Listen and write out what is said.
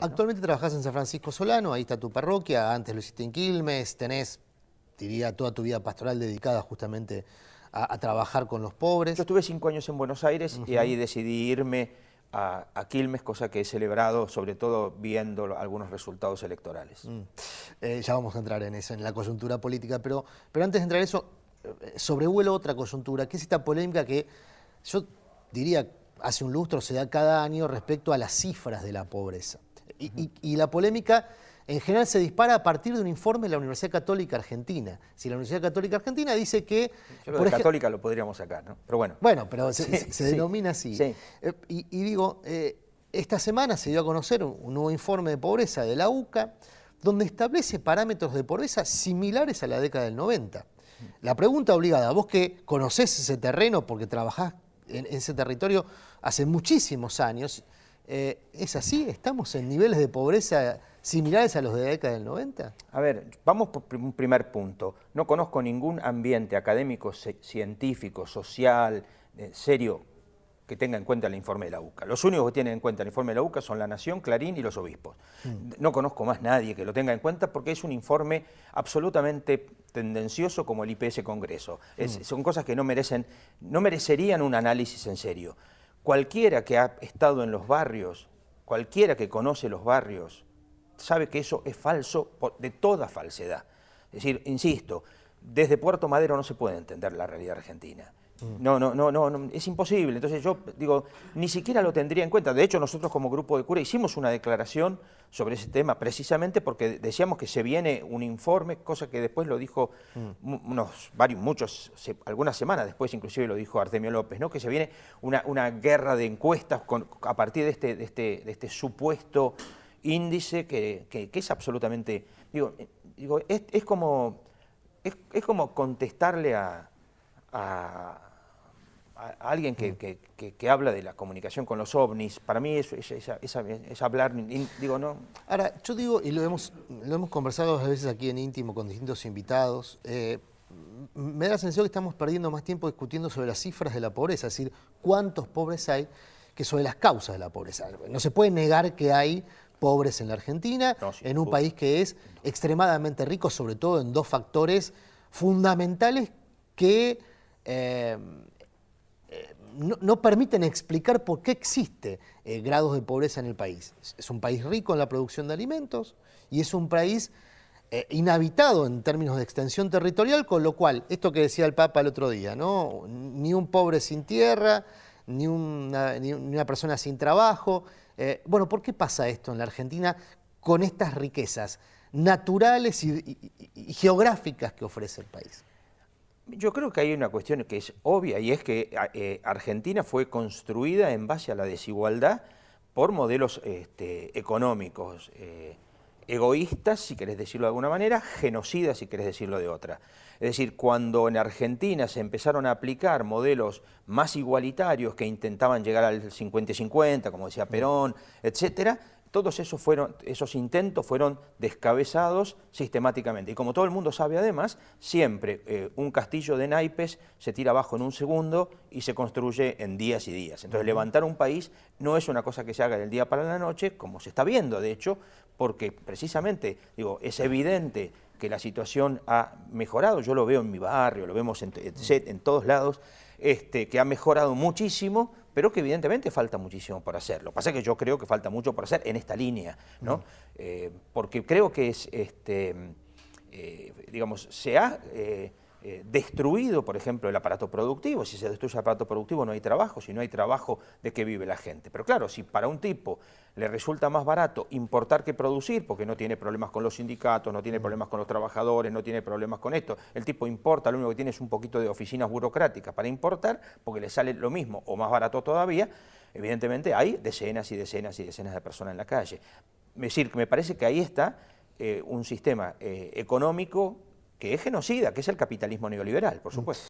Actualmente trabajás en San Francisco Solano, ahí está tu parroquia, antes lo hiciste en Quilmes, tenés, diría, toda tu vida pastoral dedicada justamente a trabajar con los pobres. Yo estuve 5 años en Buenos Aires y ahí decidí irme a Quilmes, cosa que he celebrado, sobre todo viendo algunos resultados electorales. Ya vamos a entrar en eso, en la coyuntura política, pero antes de entrar en eso, sobrevuelo otra coyuntura, que es esta polémica que yo diría hace un lustro se da cada año respecto a las cifras de la pobreza. Y la polémica en general se dispara a partir de un informe de la Universidad Católica Argentina. Si la Universidad Católica Argentina dice que... Yo lo de católica lo podríamos sacar, ¿no? Pero bueno. Bueno, pero se denomina así. Sí. Y digo, esta semana se dio a conocer un nuevo informe de pobreza de la UCA, donde establece parámetros de pobreza similares a la década del 90. La pregunta obligada, vos que conocés ese terreno porque trabajás en ese territorio hace muchísimos años, ¿es así? ¿Estamos en niveles de pobreza similares a los de la década del 90? A ver, vamos por un primer punto. No conozco ningún ambiente académico, científico, social, serio, que tenga en cuenta el informe de la UCA. Los únicos que tienen en cuenta el informe de la UCA son La Nación, Clarín y los obispos. No conozco más nadie que lo tenga en cuenta porque es un informe absolutamente tendencioso como el IPS Congreso. Son cosas que no merecerían un análisis en serio. Cualquiera que ha estado en los barrios, cualquiera que conoce los barrios, sabe que eso es falso de toda falsedad. Es decir, insisto, desde Puerto Madero no se puede entender la realidad argentina. No, es imposible. Entonces yo digo, ni siquiera lo tendría en cuenta. De hecho, nosotros como grupo de cura hicimos una declaración sobre ese tema precisamente porque decíamos que se viene un informe, cosa que después lo dijo algunas semanas después inclusive lo dijo Artemio López, ¿no? Que se viene una guerra de encuestas a partir de este supuesto índice que es absolutamente... Es como contestarle a alguien que habla de la comunicación con los ovnis. Para mí es hablar, digo, no. Ahora, yo digo, y lo hemos conversado a veces aquí en íntimo con distintos invitados, me da la sensación que estamos perdiendo más tiempo discutiendo sobre las cifras de la pobreza, es decir, cuántos pobres hay, que sobre las causas de la pobreza. No se puede negar que hay pobres en la Argentina, en un país que es extremadamente rico, sobre todo en dos factores fundamentales que no permiten explicar por qué existe grados de pobreza en el país. Es un país rico en la producción de alimentos y es un país inhabitado en términos de extensión territorial, con lo cual, esto que decía el Papa el otro día, ¿no? Ni un pobre sin tierra, ni una persona sin trabajo. Bueno, ¿por qué pasa esto en la Argentina con estas riquezas naturales y geográficas que ofrece el país? Yo creo que hay una cuestión que es obvia y es que Argentina fue construida en base a la desigualdad por modelos económicos egoístas, si querés decirlo de alguna manera, genocidas, si querés decirlo de otra. Es decir, cuando en Argentina se empezaron a aplicar modelos más igualitarios que intentaban llegar al 50-50, como decía Perón, etcétera, todos esos intentos fueron descabezados sistemáticamente. Y como todo el mundo sabe además, siempre un castillo de naipes se tira abajo en un segundo y se construye en días y días. Entonces levantar un país no es una cosa que se haga del día para la noche, como se está viendo de hecho, porque precisamente, digo, es evidente que la situación ha mejorado. Yo lo veo en mi barrio, lo vemos en todos lados, que ha mejorado muchísimo, pero que evidentemente falta muchísimo por hacer. Lo que pasa es que yo creo que falta mucho por hacer en esta línea, ¿no? Porque creo que es, digamos, se ha destruido, por ejemplo, el aparato productivo. Si se destruye el aparato productivo no hay trabajo, si no hay trabajo, ¿de qué vive la gente? Pero claro, si para un tipo le resulta más barato importar que producir, porque no tiene problemas con los sindicatos, no tiene problemas con los trabajadores, no tiene problemas con esto, el tipo importa, lo único que tiene es un poquito de oficinas burocráticas para importar, porque le sale lo mismo o más barato todavía, evidentemente hay decenas y decenas y decenas de personas en la calle. Es decir, me parece que ahí está un sistema económico que es genocida, que es el capitalismo neoliberal, por supuesto.